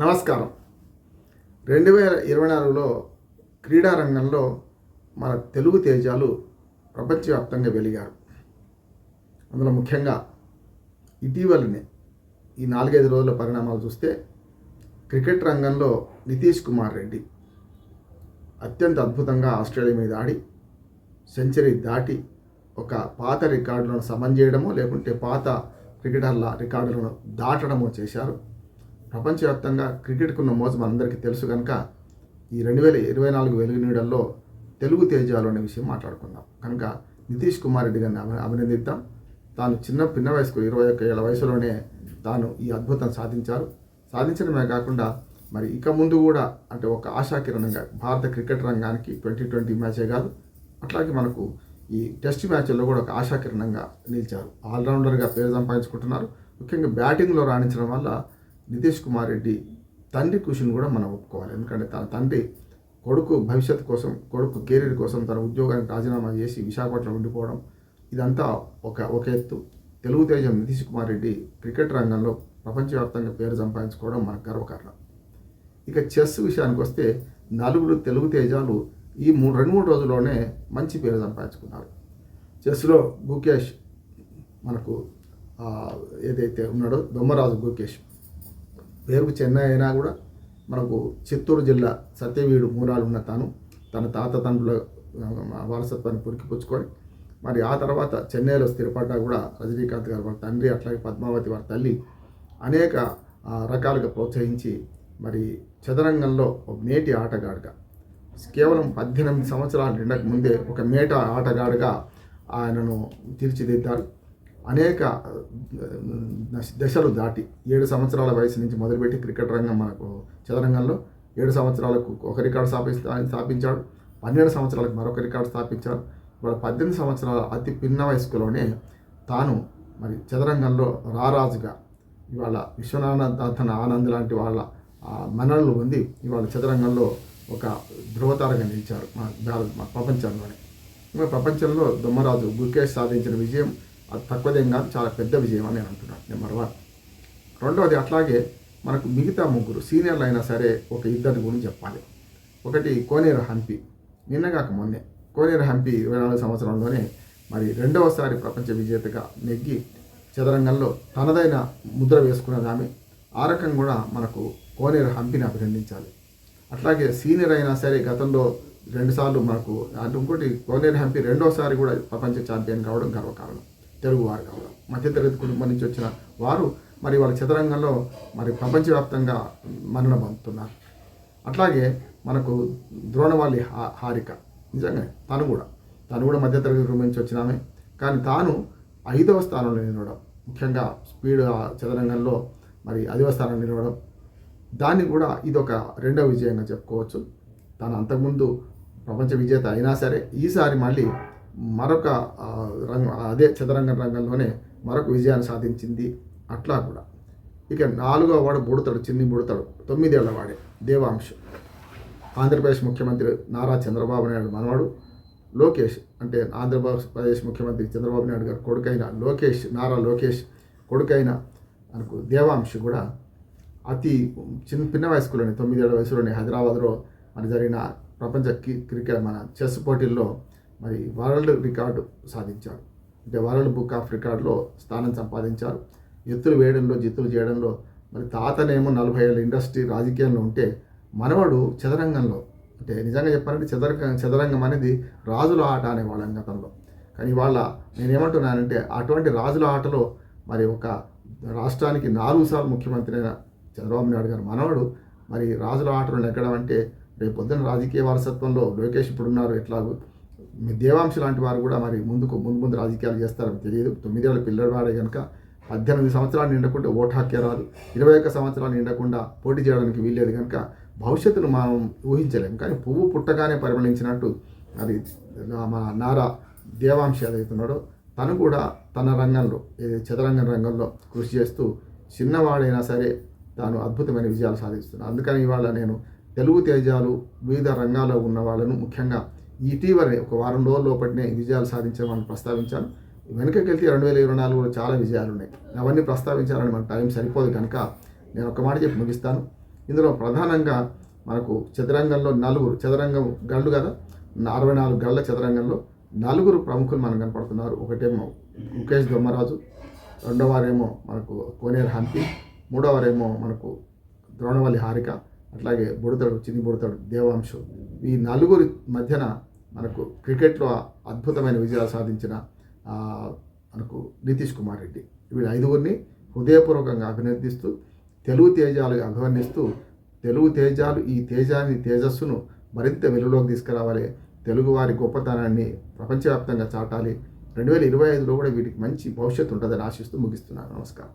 నమస్కారం. 2024లో క్రీడా రంగంలో మన తెలుగు తేజాలు ప్రపంచవ్యాప్తంగా వెలిగారు. అందులో ముఖ్యంగా ఇటీవలనే ఈ 4-5 రోజుల పరిణామాలు చూస్తే క్రికెట్ రంగంలో నితీష్ కుమార్ రెడ్డి అత్యంత అద్భుతంగా ఆస్ట్రేలియా మీద ఆడి సెంచరీ దాటి ఒక పాత రికార్డులను సమన్ చేయడమో లేకుంటే పాత క్రికెటర్ల రికార్డులను దాటడమో చేశారు. ప్రపంచవ్యాప్తంగా క్రికెట్కున్న మోజు మనందరికీ తెలుసు కనుక ఈ 2024 వెలుగు నీడల్లో తెలుగు తేజాలు అనే విషయం మాట్లాడుకుందాం. కనుక నితీష్ కుమార్ రెడ్డి గారిని అభినందిద్దాం. తాను పిన్న వయసుకు 21 ఏళ్ల వయసులోనే తాను ఈ అద్భుతం సాధించడమే కాకుండా మరి ఇక ముందు కూడా అంటే ఒక ఆశాకిరణంగా భారత క్రికెట్ రంగానికి 2020 మ్యాచే కాదు, అట్లాగే మనకు ఈ టెస్ట్ మ్యాచ్ల్లో కూడా ఒక ఆశాకిరణంగా నిలిచారు. ఆల్రౌండర్గా పేరు సంపాదించుకుంటున్నారు. ముఖ్యంగా బ్యాటింగ్లో రాణించడం వల్ల నితీష్ కుమార్ రెడ్డి తండ్రి కృషిని కూడా మనం ఒప్పుకోవాలి. ఎందుకంటే తన తండ్రి కొడుకు భవిష్యత్తు కోసం, కొడుకు కెరీర్ కోసం తన ఉద్యోగానికి రాజీనామా చేసి విశాఖపట్నం ఉండిపోవడం ఇదంతా ఒక ఎత్తు. తెలుగు తేజం నితీష్ కుమార్ రెడ్డి క్రికెట్ రంగంలో ప్రపంచవ్యాప్తంగా పేరు సంపాదించుకోవడం మనకు గర్వకారణం. ఇక చెస్ విషయానికి వస్తే 4 తెలుగు తేజాలు ఈ 2-3 రోజుల్లోనే మంచి పేరు సంపాదించుకున్నారు. చెస్లో గుకేష్ మనకు ఏదైతే ఉన్నాడో దొమ్మరాజు గుకేష్ పేరుకు చెన్నై అయినా కూడా మనకు చిత్తూరు జిల్లా సత్యవీడు మూలాలు ఉన్న తన తాత తండ్రుల వారసత్వాన్ని పురికిపుచ్చుకొని మరి ఆ తర్వాత చెన్నైలో స్థిరపడ్డా కూడా రజనీకాంత్ గారు వారి తండ్రి అట్లాగే పద్మావతి వారి తల్లి అనేక రకాలుగా ప్రోత్సహించి మరి చదరంగంలో ఒక మేటి ఆటగాడుగా కేవలం 18 సంవత్సరాల నిండక ముందే ఒక మేట ఆటగాడుగా ఆయనను తీర్చిదిద్దారు. అనేక దశలు దాటి 7 సంవత్సరాల వయసు నుంచి మొదలుపెట్టి క్రికెట్ రంగం మనకు చదరంగంలో 7 సంవత్సరాలకు ఒక రికార్డు స్థాపించాడు. 12 సంవత్సరాలకు మరొక రికార్డు స్థాపించాడు. ఇవాళ 18 సంవత్సరాల అతి పిన్న వయస్కులోనే తాను మరి చదరంగంలో రారాజుగా ఇవాళ విశ్వనాథన్ ఆనంద్ లాంటి వాళ్ళ మన్ననలు పొంది ఇవాళ చదరంగంలో ఒక ధృవతారగా నిలిచారు మన ప్రపంచంలోనే. ప్రపంచంలో దొమ్మరాజు గుకేష్ సాధించిన విజయం అది తక్కువదేం కాదు, చాలా పెద్ద విజయం అని నేను అంటున్నాను. నెంబర్ 1. రెండవది అట్లాగే మనకు మిగతా ముగ్గురు సీనియర్లు అయినా సరే ఒక ఇద్దరి గురించి చెప్పాలి. ఒకటి కోనేరు హంపి, నిన్నగాక మొన్నే కోనేరు హంపి 24 సంవత్సరంలోనే మరి 2వసారి ప్రపంచ విజేతగా నెగ్గి చదరంగంలో తనదైన ముద్ర వేసుకున్నది ఆమె. ఆ రకంగా కూడా మనకు కోనేరు హంపిని అభినందించాలి. అట్లాగే సీనియర్ అయినా సరే గతంలో 2 సార్లు మనకు ఇంకోటి కోనేరు హంపి 2వసారి కూడా ప్రపంచ ఛాంపియన్ కావడం గర్వకారణం. తెలుగువారు కావడం, మధ్యతరగతి కుటుంబం నుంచి వచ్చిన వారు మరి వాళ్ళ చదరంగంలో మరి ప్రపంచవ్యాప్తంగా మన్నన పొందుతున్నారు. అట్లాగే మనకు ద్రోణవల్లి హారిక నిజంగా తను కూడా మధ్యతరగతి కుటుంబం నుంచి వచ్చినామే, కానీ తాను 5వ స్థానంలో నిలవడం, ముఖ్యంగా స్పీడ్ చదరంగంలో మరి 5వ స్థానంలో నిలవడం దాన్ని కూడా ఇదొక 2వ విజయంగా చెప్పుకోవచ్చు. తాను అంతకుముందు ప్రపంచ విజేత అయినా సరే ఈసారి మళ్ళీ మరొక అదే చదరంగం రంగంలోనే మరొక విజయాన్ని సాధించింది. అట్లా కూడా ఇక 4వ వాడు చిన్ని బుడతాడు 9 ఏళ్ల వాడే దేవాంశ్. ఆంధ్రప్రదేశ్ ముఖ్యమంత్రి నారా చంద్రబాబు నాయుడు మనవాడు లోకేష్, అంటే ఆంధ్రప్రదేశ్ ముఖ్యమంత్రి చంద్రబాబు నాయుడు గారు కొడుకైన నారా లోకేష్ కొడుకైన మనకు దేవాంశ్ కూడా అతి పిన్న వయస్కులోనే 9 ఏళ్ల వయసులోనే హైదరాబాద్లో మరి జరిగిన ప్రపంచ క్రికెట్ మన చెస్ పోటీల్లో మరి వరల్డ్ రికార్డు సాధించారు. అంటే వరల్డ్ బుక్ ఆఫ్ రికార్డులో స్థానం సంపాదించారు. ఎత్తులు వేయడంలో జిత్తులు చేయడంలో మరి తాతనేమో 40 ఏళ్ళ ఇండస్ట్రీ రాజకీయంలో ఉంటే మనవడు చదరంగంలో, అంటే నిజంగా చెప్పాలంటే చదరంగం అనేది రాజుల ఆట అనేవాళ్ళం గతంలో. కానీ ఇవాళ నేనేమంటున్నానంటే అటువంటి రాజుల ఆటలో మరి ఒక రాష్ట్రానికి 4 సార్లు ముఖ్యమంత్రి అయిన చంద్రబాబు నాయుడు గారు మనవడు మరి రాజుల ఆటలో నెగ్గడం అంటే రేపు పొద్దున్న రాజకీయ వారసత్వంలో లోకేష్ ఇప్పుడున్నారు, ఎట్లాగో దేవాంశ లాంటి వారు కూడా మరి ముందు రాజకీయాలు చేస్తారని తెలియదు. 9 ఏళ్ళ పిల్లవాడే కనుక 18 సంవత్సరాలు నిండకుండా ఓటు హక్కే రాదు, 21 సంవత్సరాలు నిండకుండా పోటీ చేయడానికి వీల్లేదు కనుక భవిష్యత్తును మనం ఊహించలేము. కానీ పువ్వు పుట్టగానే పరిమళించినట్టు అది మన నారా దేవాంశ ఏదైతున్నాడో తను కూడా తన రంగంలో చదరంగం రంగంలో కృషి చేస్తూ చిన్నవాడైనా సరే తాను అద్భుతమైన విజయాలు సాధిస్తున్నాను. అందుకని ఇవాళ నేను తెలుగు తేజాలు వివిధ రంగాల్లో ఉన్న వాళ్ళను ముఖ్యంగా ఇటీవలే ఒక వారం రోజుల లోపటినే విజయాలు సాధించిన వాళ్ళని ప్రస్తావించాను. వెనుకకి వెళ్తే 2024 చాలా విజయాలు ఉన్నాయి. అవన్నీ ప్రస్తావించాలని మన టైం సరిపోదు కనుక నేను ఒక మాట చెప్పి ముగిస్తాను. ఇందులో ప్రధానంగా మనకు చదరంగంలో నలుగురు, చదరంగం గళ్ళు కదా, 64 గళ్ళ చదరంగంలో నలుగురు ప్రముఖులు మనకు కనపడుతున్నారు. ఒకటేమో ముఖేష్ దొమ్మరాజు, రెండవ వారేమో మనకు కోనేరు హంపి, మూడవ వారేమో మనకు ద్రోణవల్లి హారిక, అట్లాగే చిన్ని బుడతడు దేవాంశు. ఈ నలుగురి మధ్యన మనకు క్రికెట్లో అద్భుతమైన విజయాలు సాధించిన మనకు నితీష్ కుమార్ రెడ్డి, వీళ్ళ 5గురిని హృదయపూర్వకంగా అభినందిస్తూ, తెలుగు తేజాలు అభివర్ణిస్తూ, తెలుగు తేజాలు ఈ తేజస్సును మరింత వెలుగులోకి తీసుకురావాలి, తెలుగువారి గొప్పతనాన్ని ప్రపంచవ్యాప్తంగా చాటాలి. 2025లో కూడా వీటికి మంచి భవిష్యత్తు ఉంటుందని ఆశిస్తూ ముగిస్తున్నాను. నమస్కారం.